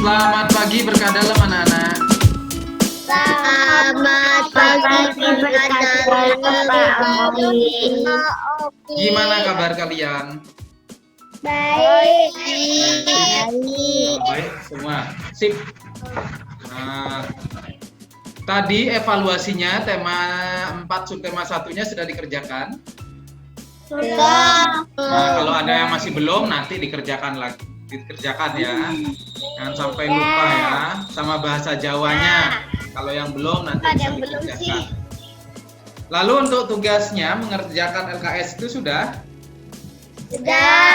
Selamat pagi berkah dalam anak-anak. Selamat pagi Pak Oki. Gimana kabar kalian? Baik. Baik semua. Sip. Nah, tadi evaluasinya tema 4 subtema 1-nya sudah dikerjakan. Sudah. Nah, kalau ada yang masih belum nanti dikerjakan ya. Jangan sampai lupa ya sama bahasa Jawanya. Kalau yang belum nanti bisa dikerjakan. Lalu untuk tugasnya mengerjakan LKS itu sudah? Sudah.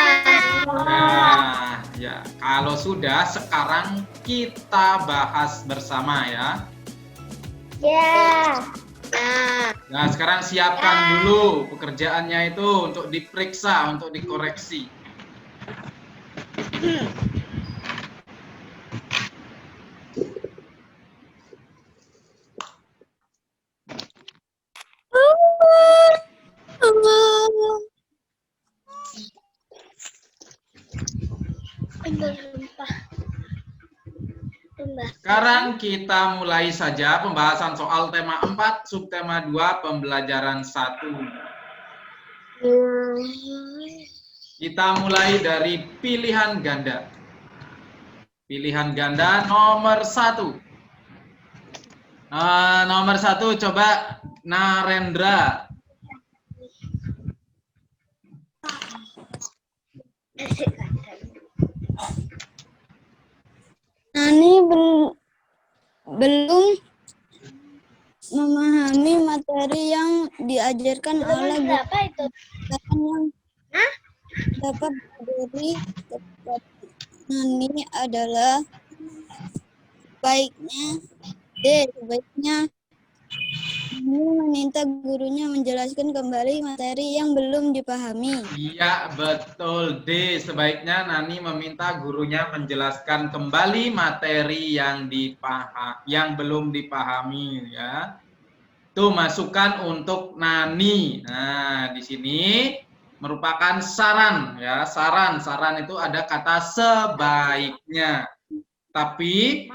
Nah, ya, kalau sudah sekarang kita bahas bersama ya. Ya. Nah, sekarang siapkan dulu pekerjaannya itu untuk diperiksa, untuk dikoreksi. Sekarang kita mulai saja pembahasan soal tema 4, subtema 2, pembelajaran 1. Kita mulai dari pilihan ganda. Pilihan ganda nomor 1. Nomor 1 coba Narendra. Nani belum memahami materi yang diajarkan oleh Berapa itu? guru yang dapat dari kepada Nani adalah sebaiknya Nani meminta gurunya menjelaskan kembali materi yang belum dipahami. Iya, betul D. Sebaiknya Nani meminta gurunya menjelaskan kembali materi yang belum dipahami ya. Tuh masukan untuk Nani. Nah, di sini merupakan saran ya. Saran itu ada kata sebaiknya. Tapi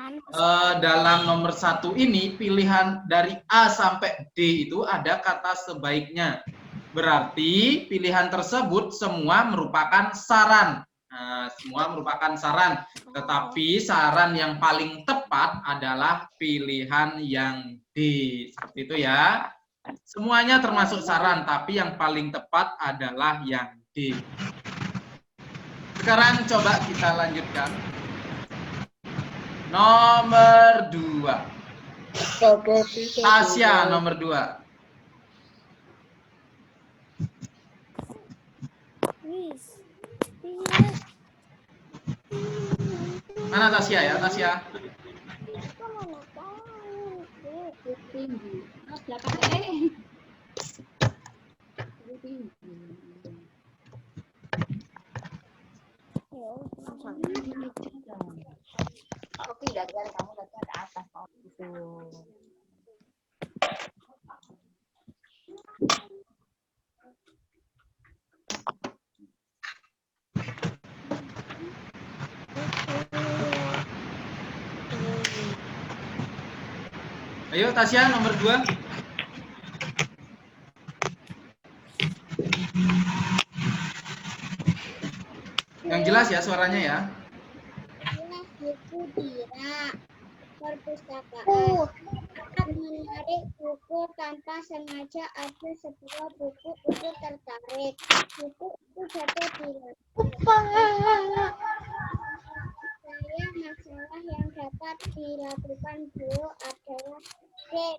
dalam nomor 1 ini pilihan dari A sampai D itu ada kata sebaiknya. Berarti pilihan tersebut semua merupakan saran. Nah, semua merupakan saran. Tetapi saran yang paling tepat adalah pilihan yang D. Seperti itu ya. Semuanya termasuk saran, tapi yang paling tepat adalah yang D. Sekarang coba kita lanjutkan. Nomor 2. Tasya nomor 2. Mana Tasya ya, Tasya? Oke, kamu ke atas. Ayo Tasya nomor 2. Yang jelas ya suaranya ya. Buku Dira perpustakaan saat menarik buku tanpa sengaja ada sebuah buku itu tertarik. Buku itu jatuh di lantai. Masalah yang dapat dilakukan Geo adalah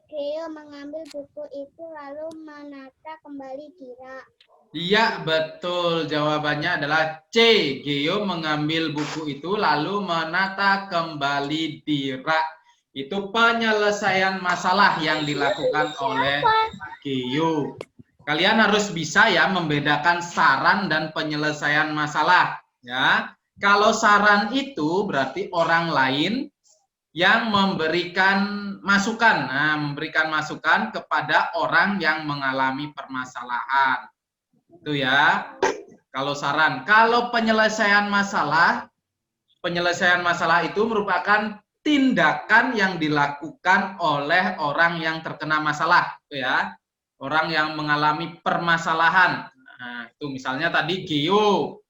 Geo mengambil buku itu lalu menata kembali Dira. Iya, betul. Jawabannya adalah C. Geo mengambil buku itu lalu menata kembali Dira. Itu penyelesaian masalah yang dilakukan oleh Geo. Kalian harus bisa ya membedakan saran dan penyelesaian masalah. Ya, kalau saran itu berarti orang lain yang memberikan masukan. Nah, memberikan masukan kepada orang yang mengalami permasalahan. Itu ya, kalau saran. Kalau penyelesaian masalah penyelesaian masalah itu merupakan tindakan yang dilakukan oleh orang yang terkena masalah, gitu ya. Orang yang mengalami permasalahan. Nah, itu misalnya tadi Gio.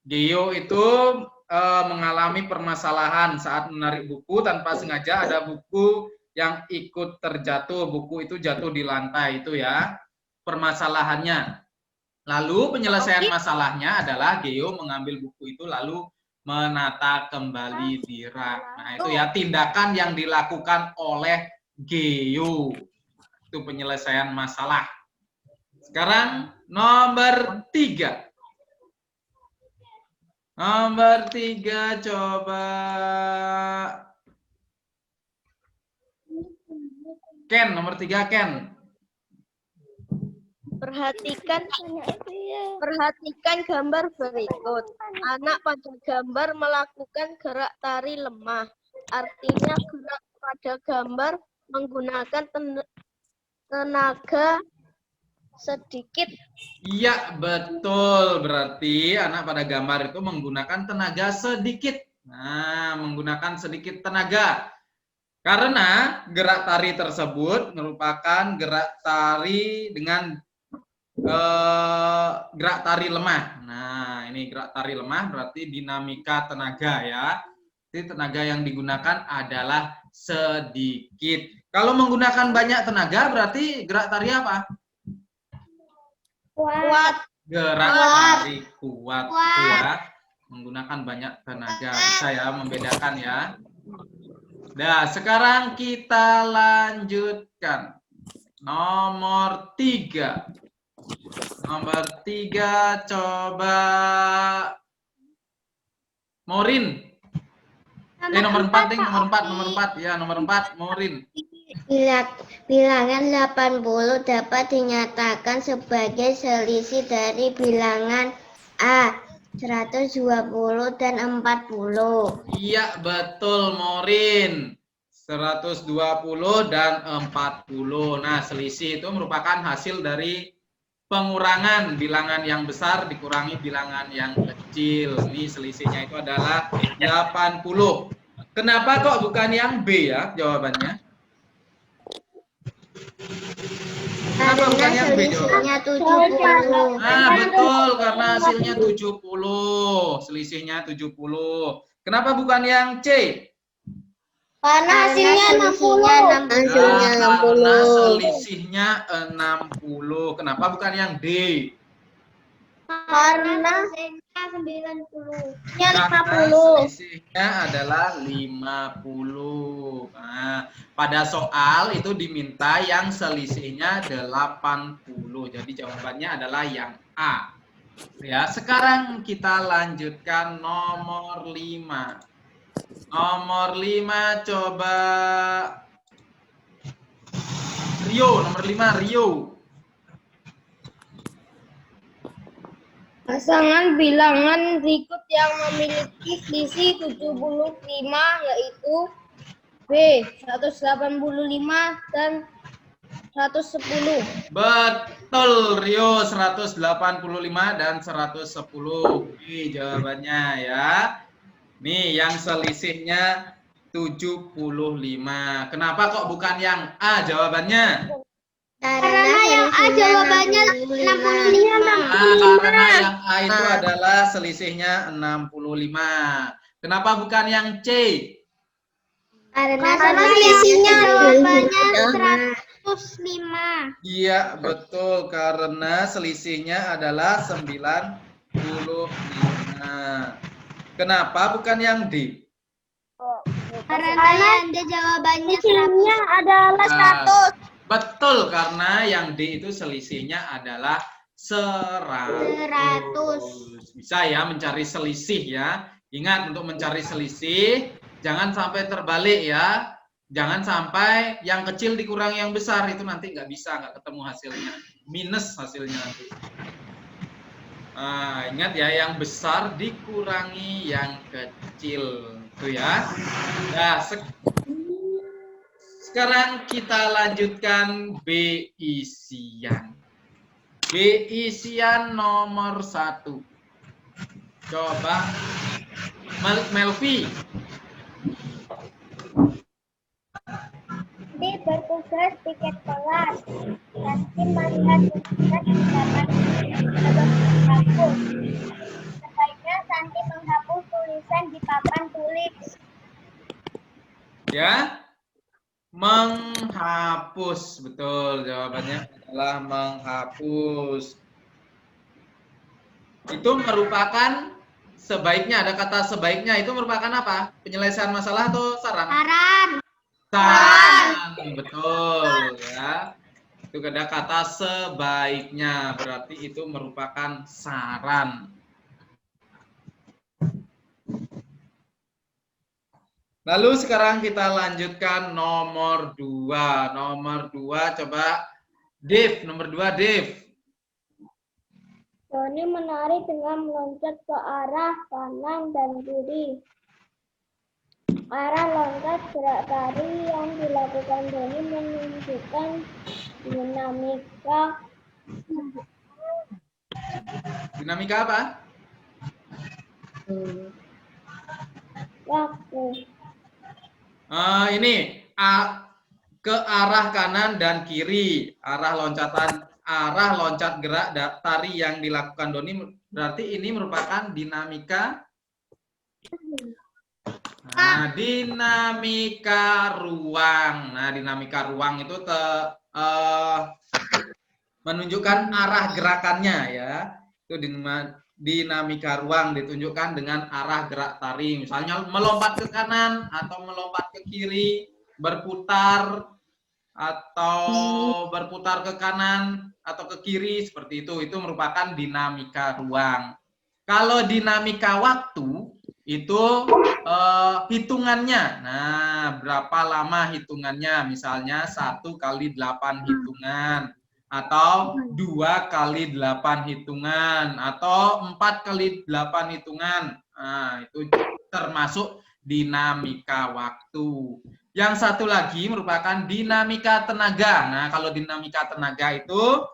Gio itu mengalami permasalahan saat menarik buku tanpa sengaja ada buku yang ikut terjatuh. Buku itu jatuh di lantai itu ya. Permasalahannya. Lalu penyelesaian masalahnya adalah Gio mengambil buku itu lalu menata kembali di rak. Nah, itu ya tindakan yang dilakukan oleh Gio. Itu penyelesaian masalah. Sekarang nomor 3. Nomor 3 coba Ken, nomor 3 Ken. Perhatikan gambar berikut. Anak pada gambar melakukan gerak tari lemah. Artinya gerak pada gambar menggunakan tenaga sedikit. Iya, betul. Berarti anak pada gambar itu menggunakan tenaga sedikit. Nah, menggunakan sedikit tenaga. Karena gerak tari tersebut merupakan gerak tari dengan gerak tari lemah. Nah, ini gerak tari lemah berarti dinamika tenaga ya. Jadi tenaga yang digunakan adalah sedikit. Kalau menggunakan banyak tenaga berarti gerak tari apa? Kuat. Gerak tari kuat. Ya. Menggunakan banyak tenaga. Bisa ya membedakan ya. Nah, sekarang kita lanjutkan. Nomor 3. Nomor 3 coba Morin. Nomor 4 deh, nomor 4 ya, nomor 4 Morin. Bilangan 80 dapat dinyatakan sebagai selisih dari bilangan A 120 dan 40. Iya, betul Morin. 120 dan 40. Nah, selisih itu merupakan hasil dari pengurangan bilangan yang besar dikurangi bilangan yang kecil. Ini selisihnya itu adalah 80. Kenapa kok bukan yang B ya jawabannya? Kenapa bukan yang B jawabannya? 70. Nah, betul karena hasilnya 70. Selisihnya 70. Kenapa bukan yang C? Karena hasilnya 60. Karena selisihnya 60. Kenapa bukan yang D? Karena hasilnya 90. Karena selisihnya adalah 50. Nah, pada soal itu diminta yang selisihnya 80. Jadi jawabannya adalah yang A. Ya, sekarang kita lanjutkan nomor 5. Nomor 5 coba Rio, nomor 5 Rio. Pasangan bilangan berikut yang memiliki selisih 75 yaitu B 185 dan 110. Betul Rio, 185 dan 110. Ini jawabannya ya. Nih yang selisihnya 75. Kenapa kok bukan yang A jawabannya? Karena yang A jawabannya 65. Karena yang A itu adalah selisihnya 65. Kenapa bukan yang C? Karena selisihnya jawabannya 105. Iya, betul. Karena selisihnya adalah 95. Kenapa bukan yang D? Karena yang D jawabannya 100. adalah 100. Betul, karena yang D itu selisihnya adalah 100. Bisa ya mencari selisih ya. Ingat untuk mencari selisih, jangan sampai terbalik ya. Jangan sampai yang kecil dikurangi yang besar, itu nanti nggak bisa, nggak ketemu hasilnya. Minus hasilnya nanti. Nah, ingat ya, yang besar dikurangi yang kecil. Itu ya. Nah, sekarang kita lanjutkan B isian. B isian nomor 1. Coba Melvi. Santi bertugas tiket kelas. Santi melihat tulisan di papan menghapus. Sebaiknya Santi menghapus tulisan di papan tulis. Ya, menghapus. Betul, jawabannya adalah menghapus. Itu merupakan sebaiknya, ada kata sebaiknya, itu merupakan apa? Penyelesaian masalah atau saran? Saran. Saran, betul ya. Itu ada kata sebaiknya, berarti itu merupakan saran. Lalu sekarang kita lanjutkan nomor 2. Nomor 2 coba Dev, nomor 2 Dev. Doni menari dengan meloncat ke arah kanan dan kiri. Arah loncat gerak tari yang dilakukan Doni menunjukkan dinamika Dinamika apa? waktu. Ini ke arah kanan dan kiri. Arah loncat gerak tari yang dilakukan Doni, berarti ini merupakan dinamika. Nah, dinamika ruang. Nah, dinamika ruang itu menunjukkan arah gerakannya ya. Itu dinamika ruang ditunjukkan dengan arah gerak tari. Misalnya melompat ke kanan atau melompat ke kiri, berputar atau berputar ke kanan atau ke kiri seperti itu. Itu merupakan dinamika ruang. Kalau dinamika waktu itu hitungannya. Nah, berapa lama hitungannya? Misalnya 1 kali 8 hitungan, atau 2 kali 8 hitungan, atau 4 kali 8 hitungan. Nah, itu termasuk dinamika waktu. Yang satu lagi merupakan dinamika tenaga. Nah, kalau dinamika tenaga itu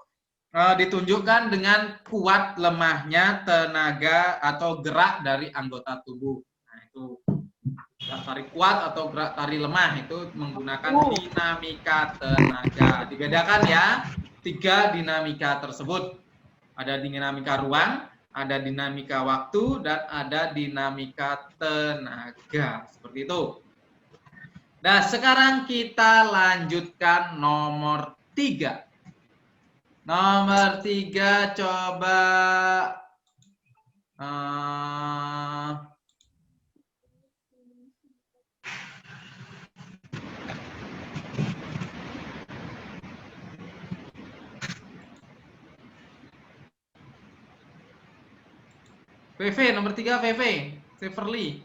ditunjukkan dengan kuat lemahnya tenaga atau gerak dari anggota tubuh. Nah, itu gerak tari kuat atau gerak tari lemah itu menggunakan dinamika tenaga. Dibedakan ya, 3 dinamika tersebut. Ada dinamika ruang, ada dinamika waktu, dan ada dinamika tenaga. Seperti itu. Nah, sekarang kita lanjutkan nomor 3. Nomor 3 coba VV, nomor 3 VV, Severly.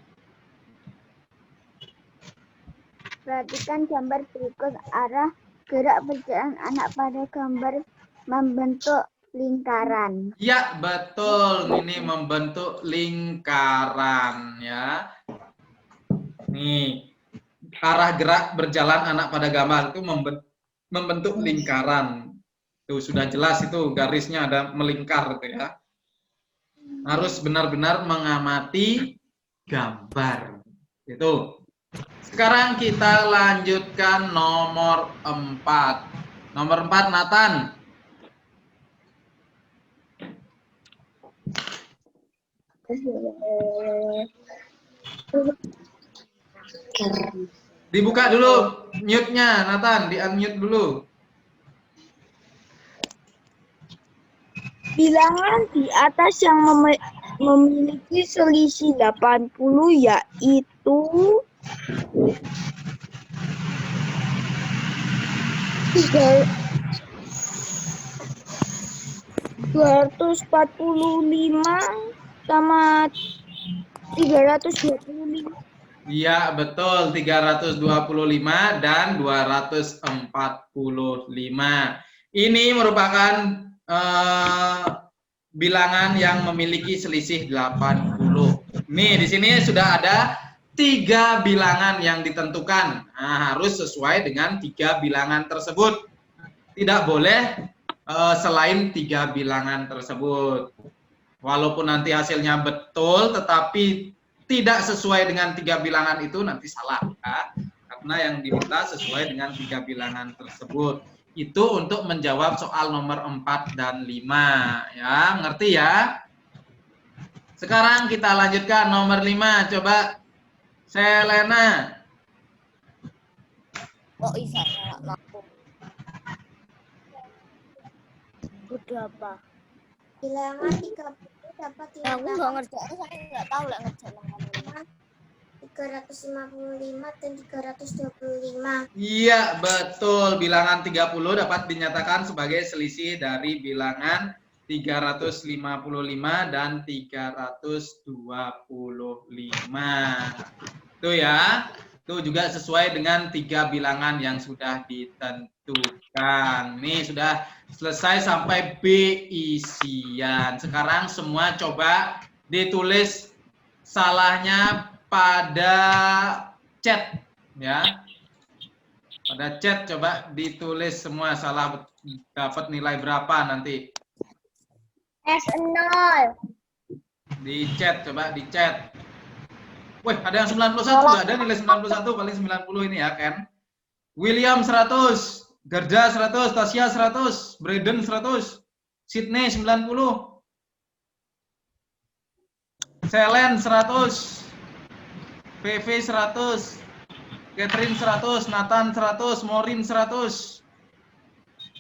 Perhatikan gambar berikut. Arah gerak berjalan anak pada gambar membentuk lingkaran. Ya, betul. Ini membentuk lingkaran ya. Nih, arah gerak berjalan anak pada gambar itu membentuk lingkaran. Tuh sudah jelas itu garisnya ada melingkar gitu ya. Harus benar-benar mengamati gambar. Itu. Sekarang kita lanjutkan nomor 4. Nomor 4 Nathan. Dibuka dulu mute-nya, Nathan, di-unmute dulu. Bilangan di atas yang memiliki selisih 80 yaitu 245 sama 325. Iya, betul. 325 dan 245. Ini merupakan bilangan yang memiliki selisih 80. Nih, di sini sudah ada 3 bilangan yang ditentukan. Nah, harus sesuai dengan 3 bilangan tersebut. Tidak boleh selain 3 bilangan tersebut. Walaupun nanti hasilnya betul, tetapi tidak sesuai dengan 3 bilangan itu nanti salah ya. Karena yang diminta sesuai dengan 3 bilangan tersebut. Itu untuk menjawab soal nomor 4 dan 5 ya, ngerti ya? Sekarang kita lanjutkan nomor 5, coba Selena. Kok bisa lampu? Udah apa? Bilangan 30 dapat Aku nggak dinyatakan ngerjain, saya nggak tahu lah ngerjain yang mana. 355 dan 325. Iya, betul. Bilangan 30 dapat dinyatakan sebagai selisih dari bilangan 355 dan 325. Itu ya. Itu juga sesuai dengan 3 bilangan yang sudah ditentukan. Nih sudah selesai sampai B isian. Sekarang semua coba ditulis salahnya pada chat ya. Pada chat coba ditulis semua salah dapat nilai berapa nanti. S0. Di chat coba di chat. Wih, ada yang 91 enggak ada nilai 91 paling 90 ini ya, Ken. William 100, Gerda 100, Tasya 100, Braden 100, Sydney 90. Selen 100. PV 100. Catherine 100, Nathan 100, Morin 100.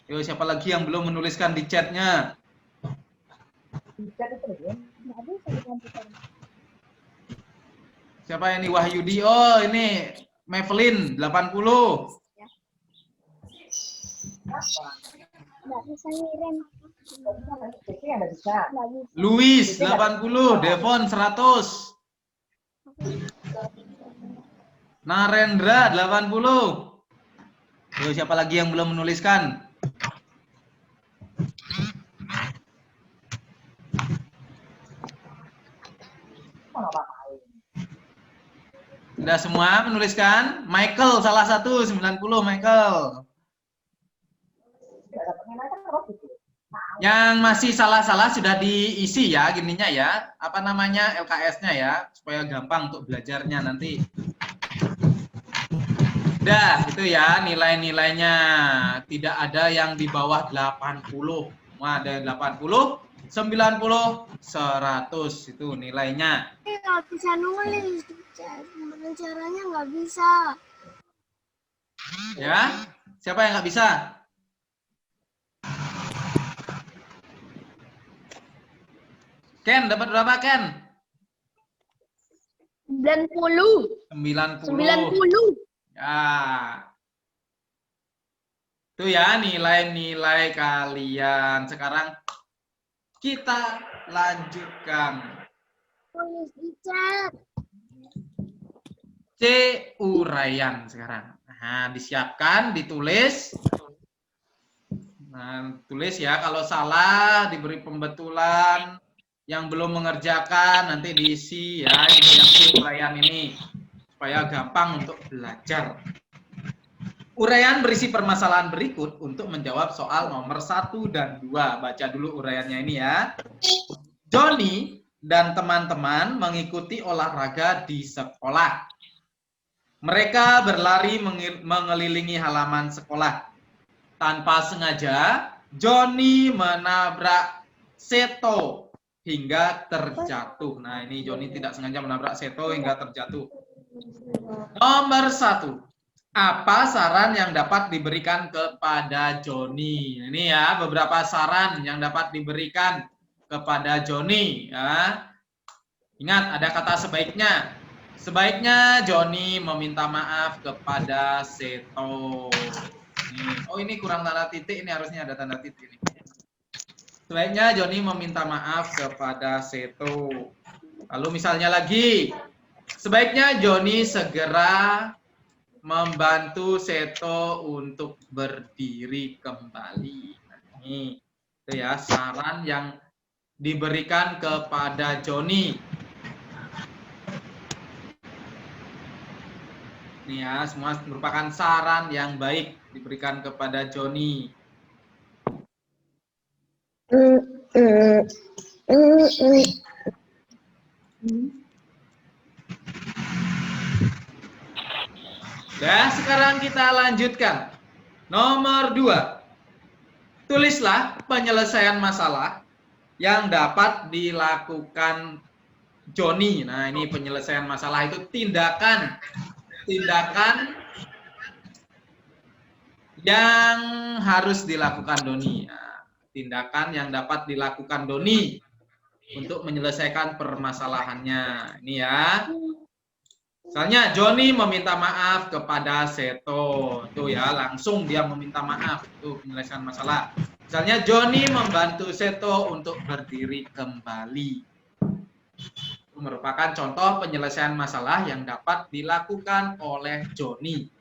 Yo, siapa lagi yang belum menuliskan di chatnya? Siapa ini? Wahyudi. Oh, ini Mavelyn 80. Nggak bisa ngirim. Luis 80, Devon 100. Narendra 80. Yo, siapa lagi yang belum menuliskan? Sudah semua menuliskan? Michael salah satu 90 Michael. Yang masih salah-salah sudah diisi ya gininya ya. Apa namanya LKS-nya ya supaya gampang untuk belajarnya nanti. Udah, itu ya nilai-nilainya. Tidak ada yang di bawah 80. Semua ada yang 80, 90, 100 itu nilainya. Nggak bisa nulis. Gimana caranya nggak bisa. Ya, siapa yang nggak bisa? Ken, dapat berapa Ken? 90. 90. Ya. Itu ya nilai-nilai kalian. Sekarang kita lanjutkan. Tulis di chat. C. Uraian sekarang. Nah, disiapkan, ditulis. Nah, tulis ya. Kalau salah diberi pembetulan. Yang belum mengerjakan nanti diisi ya. Ini yang C. Uraian ini. Supaya gampang untuk belajar. Uraian berisi permasalahan berikut untuk menjawab soal nomor 1 dan 2. Baca dulu uraiannya ini ya. Johnny dan teman-teman mengikuti olahraga di sekolah. Mereka berlari mengelilingi halaman sekolah. Tanpa sengaja, Johnny menabrak Seto hingga terjatuh. Nah, ini Johnny tidak sengaja menabrak Seto hingga terjatuh. Nomor 1. Apa saran yang dapat diberikan kepada Johnny? Ini ya beberapa saran yang dapat diberikan kepada Johnny ya. Ingat ada kata sebaiknya. Sebaiknya Johnny meminta maaf kepada Seto. Oh ini kurang tanda titik, ini harusnya ada tanda titik ini. Sebaiknya Johnny meminta maaf kepada Seto. Lalu misalnya lagi, sebaiknya Johnny segera membantu Seto untuk berdiri kembali. Nah, ini itu ya saran yang diberikan kepada Johnny. Ini ya semua merupakan saran yang baik diberikan kepada Johnny. Ya, sekarang kita lanjutkan. Nomor 2. Tulislah penyelesaian masalah yang dapat dilakukan Joni. Nah, ini penyelesaian masalah itu tindakan yang harus dilakukan Doni. Nah, tindakan yang dapat dilakukan Doni untuk menyelesaikan permasalahannya. Ini ya. Misalnya Joni meminta maaf kepada Seto. Tuh ya, langsung dia meminta maaf. Tuh penyelesaian masalah. Misalnya Joni membantu Seto untuk berdiri kembali. Itu merupakan contoh penyelesaian masalah yang dapat dilakukan oleh Joni.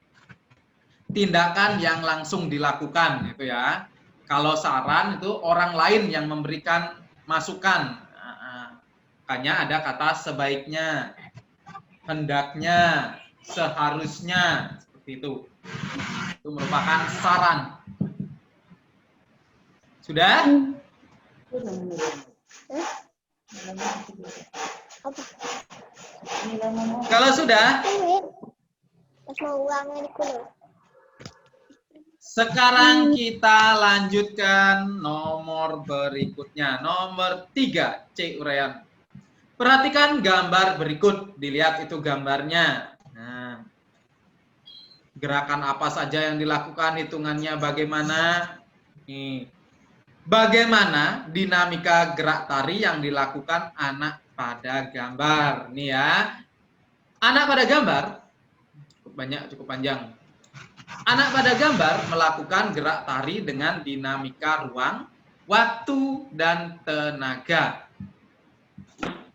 Tindakan yang langsung dilakukan gitu ya. Kalau saran itu orang lain yang memberikan masukan. Makanya ada kata sebaiknya, hendaknya, seharusnya, seperti itu. Itu merupakan saran. Sudah? Kalau sudah, sekarang kita lanjutkan nomor berikutnya. Nomor 3, C uraian. Perhatikan gambar berikut. Dilihat itu gambarnya. Nah, gerakan apa saja yang dilakukan, hitungannya bagaimana. Nih. Bagaimana dinamika gerak tari yang dilakukan anak pada gambar. Nih ya. Anak pada gambar, cukup panjang. Anak pada gambar melakukan gerak tari dengan dinamika ruang, waktu, dan tenaga.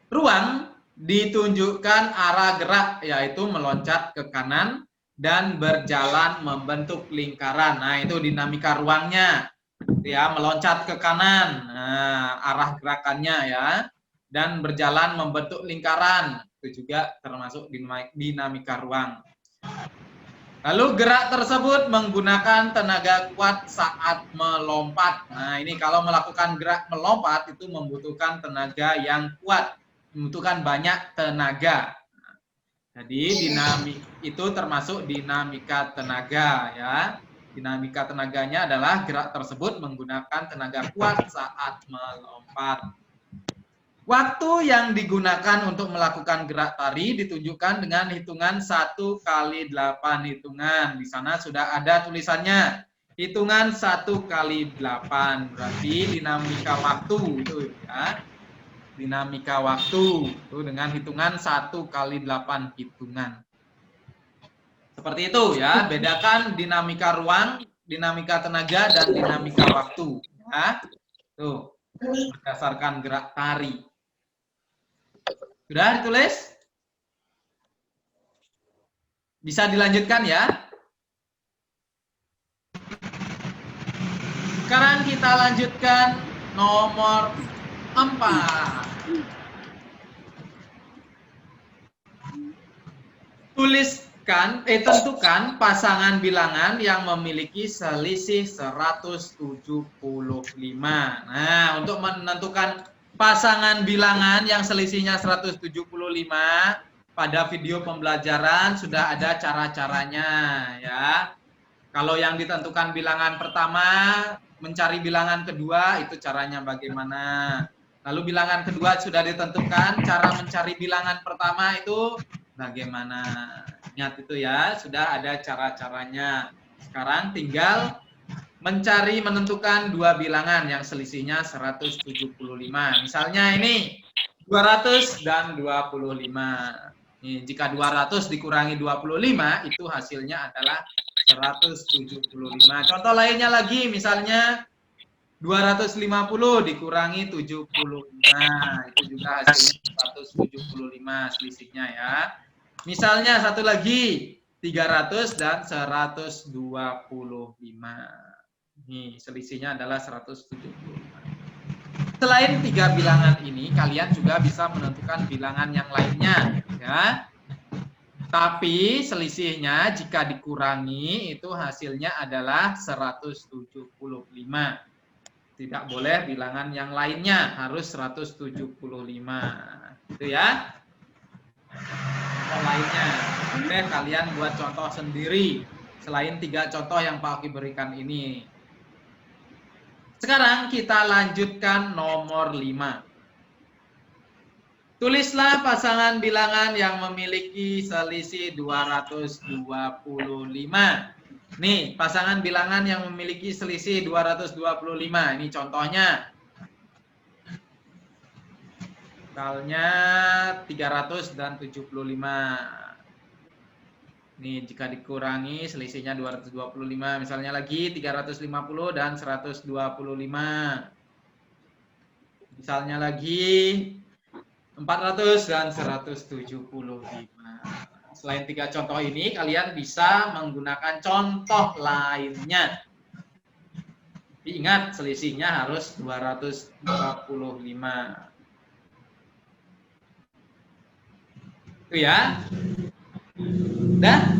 Ruang ditunjukkan arah gerak, yaitu meloncat ke kanan dan berjalan membentuk lingkaran. Nah, itu dinamika ruangnya. Ya, meloncat ke kanan. Nah, arah gerakannya ya. Dan berjalan membentuk lingkaran. Itu juga termasuk dinamika ruang. Lalu gerak tersebut menggunakan tenaga kuat saat melompat. Nah, ini kalau melakukan gerak melompat itu membutuhkan tenaga yang kuat, membutuhkan banyak tenaga. Jadi itu termasuk dinamika tenaga ya. Dinamika tenaganya adalah gerak tersebut menggunakan tenaga kuat saat melompat. Waktu yang digunakan untuk melakukan gerak tari ditunjukkan dengan hitungan 1 kali 8 hitungan. Di sana sudah ada tulisannya. Hitungan 1 kali 8. Berarti dinamika waktu itu ya. Dinamika waktu itu dengan hitungan 1 kali 8 hitungan. Seperti itu ya. Bedakan dinamika ruang, dinamika tenaga, dan dinamika waktu. Ya. Tuh. Berdasarkan gerak tari. Sudah ditulis? Bisa dilanjutkan ya. Sekarang kita lanjutkan nomor 4. Tentukan pasangan bilangan yang memiliki selisih 175. Nah, untuk menentukan pasangan bilangan yang selisihnya 175, pada video pembelajaran sudah ada cara-caranya ya. Kalau yang ditentukan bilangan pertama, mencari bilangan kedua, itu caranya bagaimana. Lalu bilangan kedua sudah ditentukan, cara mencari bilangan pertama itu bagaimana. Ingat itu ya, sudah ada cara-caranya. Sekarang tinggal menentukan dua bilangan yang selisihnya 175. Misalnya ini 200 dan 25. Nih, jika 200 dikurangi 25 itu hasilnya adalah 175. Contoh lainnya lagi, misalnya 250 dikurangi 75, itu juga hasilnya 175 selisihnya ya. Misalnya satu lagi 300 dan 125. Nih, selisihnya adalah 175. Selain 3 bilangan ini, kalian juga bisa menentukan bilangan yang lainnya, ya. Tapi selisihnya jika dikurangi itu hasilnya adalah 175. Tidak boleh bilangan yang lainnya, harus 175. Itu ya. contoh lainnya. Oke, kalian buat contoh sendiri selain 3 contoh yang Pak Oki berikan ini. Sekarang kita lanjutkan nomor 5. Tulislah pasangan bilangan yang memiliki selisih 225. Nih, pasangan bilangan yang memiliki selisih 225. Ini contohnya. Misalnya 300 dan 75. Nih, jika dikurangi selisihnya 225. Misalnya lagi 350 dan 125. Misalnya lagi 400 dan 175. Selain 3 contoh ini, kalian bisa menggunakan contoh lainnya. Ingat, selisihnya harus 225. Itu ya. Udah?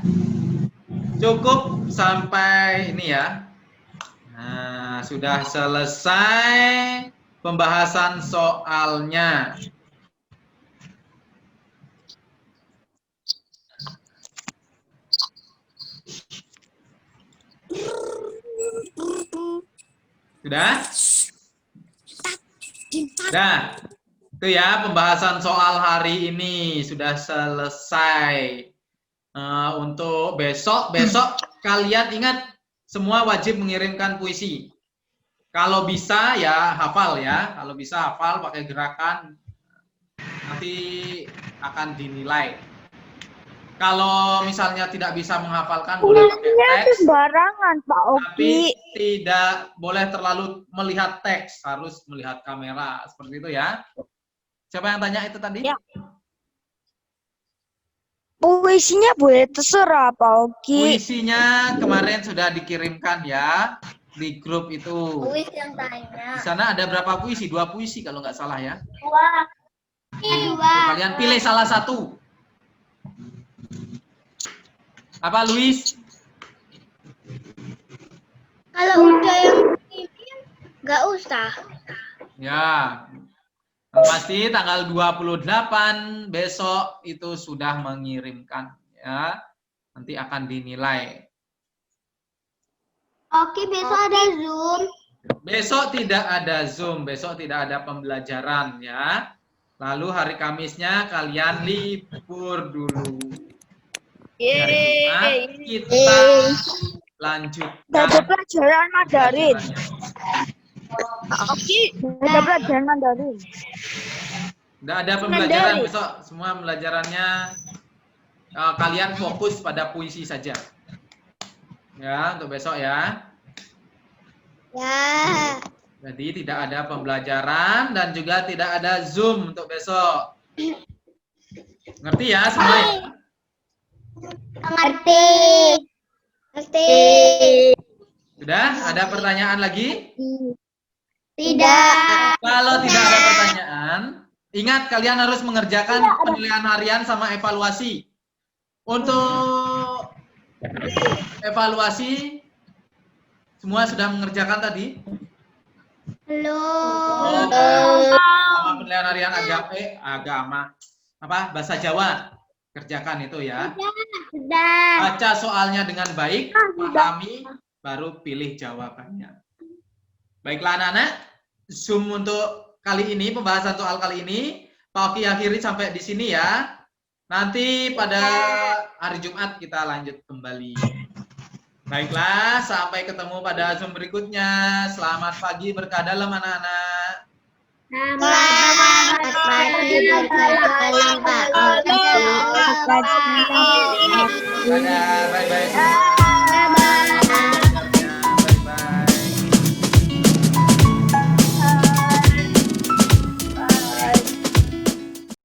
Cukup sampai ini ya. Nah, sudah selesai pembahasan soalnya. Sudah? Sudah. Itu ya pembahasan soal hari ini sudah selesai. Untuk besok kalian ingat semua wajib mengirimkan puisi. Kalau bisa ya hafal ya. Kalau bisa hafal pakai gerakan nanti akan dinilai. Kalau misalnya tidak bisa menghafalkan boleh pakai teks. Sembarangan, Pak Tapi tidak boleh terlalu melihat teks, harus melihat kamera. Seperti itu ya. Siapa yang tanya itu tadi? Ya. Puisinya boleh terserah, Pak Oki. Puisinya kemarin sudah dikirimkan ya di grup itu. Luis yang tanya. Di sana ada berapa puisi? 2 puisi kalau nggak salah ya. 2. Kalian pilih salah satu. Apa, Luis? Kalau udah yang ini nggak usah. Ya. Pasti tanggal 28 besok itu sudah mengirimkan ya. Nanti akan dinilai. Oke, besok ada Zoom. Besok tidak ada Zoom, besok tidak ada pembelajaran ya. Lalu hari Kamisnya kalian libur dulu. Hari Jumat kita lanjutkan Ada pelajaran Mandarin. pelajarannya. Oki, ada pelajaran Mandarin. Nggak ada pembelajaran besok, semua pembelajarannya kalian fokus pada puisi saja. Ya, untuk besok ya. Ya. Jadi tidak ada pembelajaran dan juga tidak ada Zoom untuk besok. Ngerti ya semua? Ngerti. Ngerti. Sudah? Ada pertanyaan lagi? Tidak. Kalau tidak ada pertanyaan, ingat kalian harus mengerjakan penilaian harian sama evaluasi. Untuk evaluasi, semua sudah mengerjakan tadi? Belum. Sama penilaian harian agama, bahasa Jawa. Kerjakan itu ya. Sudah. Baca soalnya dengan baik, pahami, baru pilih jawabannya. Baiklah anak-anak, Zoom untuk kali ini, pembahasan soal kali ini, Pak Oki akhiri sampai di sini ya. Nanti pada hari Jumat kita lanjut kembali. Baiklah, sampai ketemu pada Zoom berikutnya. Selamat pagi, berkah dalam anak-anak. Selamat pagi berkali-kali Pak. Dadah, bye-bye semua.